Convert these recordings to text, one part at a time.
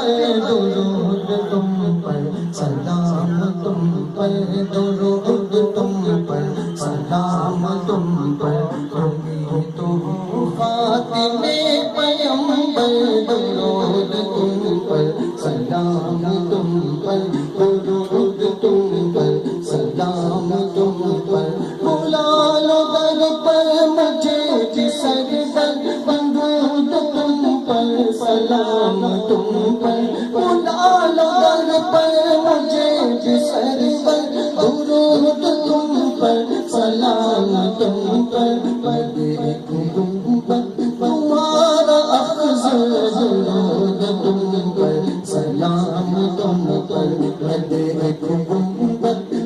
درود تم پر سلام تم پر درود تم پر سلام تم پر تمہیں تو فاطمہ پیغمبر درود تم پر سلام تم پر درود تم پر سلام تم پر بلا لو در پر مجھے جسر در درود تم پر سلام تم پر بلا لو در پر مجھے جسر در درود تم پر سلام تم پر دیکھوں تمہارا افضل درود تم پر سلام تم پر دیکھوں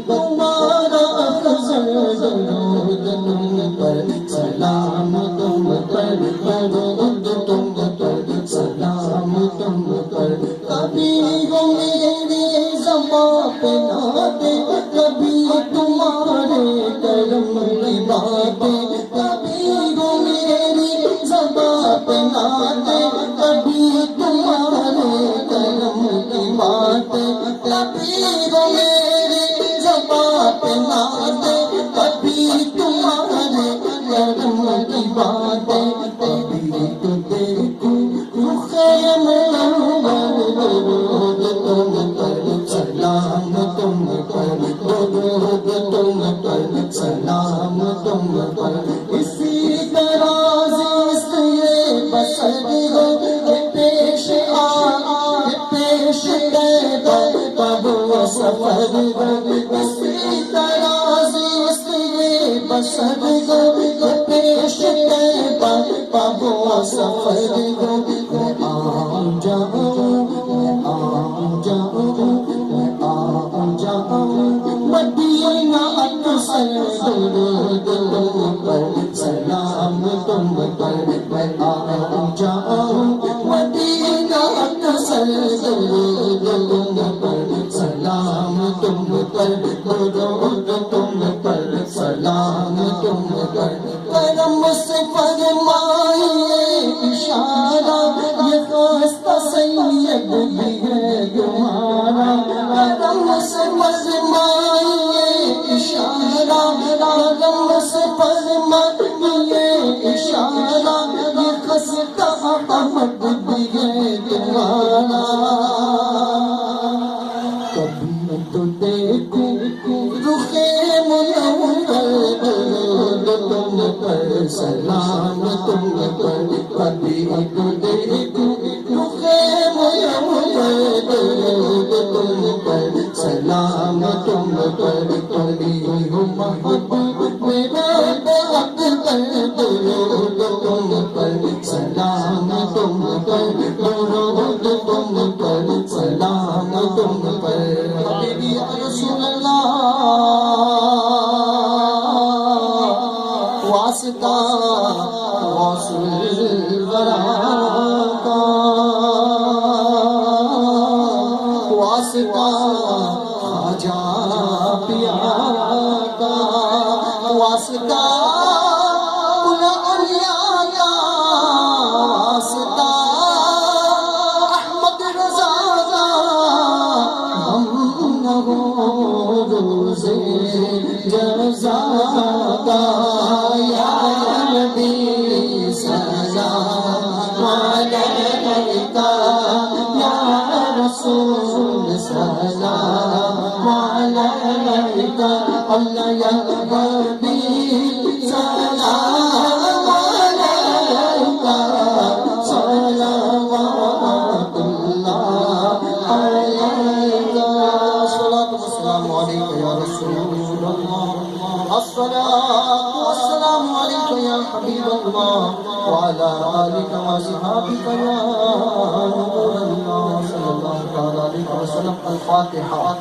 تمہارا افضل درود تم پر سلام تم پر درود تم پر سلام تم پر کبھی ہو میری زبان پہ نعتیں کبھی تمہارے کرم کی باتیں کبھی ہو میری زبان پہ نعتیں کبھی تمہارے کرم کی باتیں کبھی ہو میری زبان پہ نعتیں کبھی تمہارے کرم کی باتیں کبھی تو دیکھوں رخ منور درود تم پر سلام تم پر درود تم پر سلام تم پر اسی طرح یہ بسر ہو پیش پیش تب سفر ہو اسی طرح یہ بسر ہو پیش پب سفر ہو آؤں جاؤں مدینہ اقصی درود تم پر سلام تم پر میں آؤں جاؤں مدینہ اقصی درود تم پر سلام تم پر درود تم پر سلام تم پر کرم سے فرمائیے اشارہ یہ خواستہ سید بھی ہے تمہارا کرم سے فرمائیے اشارہ کرم سے فرمائیے اشارہ یہ خواستہ احمد بھی ہے تمہارا کبھی تو دیکھوں رخ منور درود تم پر سلام تم پر کبھی تو دیکھوں رخ منور درود تم پر سلام تم پر تمہیں ہو محبوب میرا اکبر درود تم پر سلام تم پر درود تم پر سلام تم پر حبیبی یا رسول اللہ واسطہ غوث الورا کا واسطہ خواجہ پیا کا واسطہ اولیاء کا واسطہ احمد رضا کا ہم نہ ہو روز جزا کا یا نبی سلام علیکہ یا رسول سلام علیکہ اللہ یا حبیب سلام علیکہ صلوات اللہ علیکہ صلاۃ والسلام علیکہ یا رسول اللہ الصلاة والسلام عليك يا حبيب الله وعلى آلك وصحبك يا نور الله صلى الله عليه وسلم الفاتحة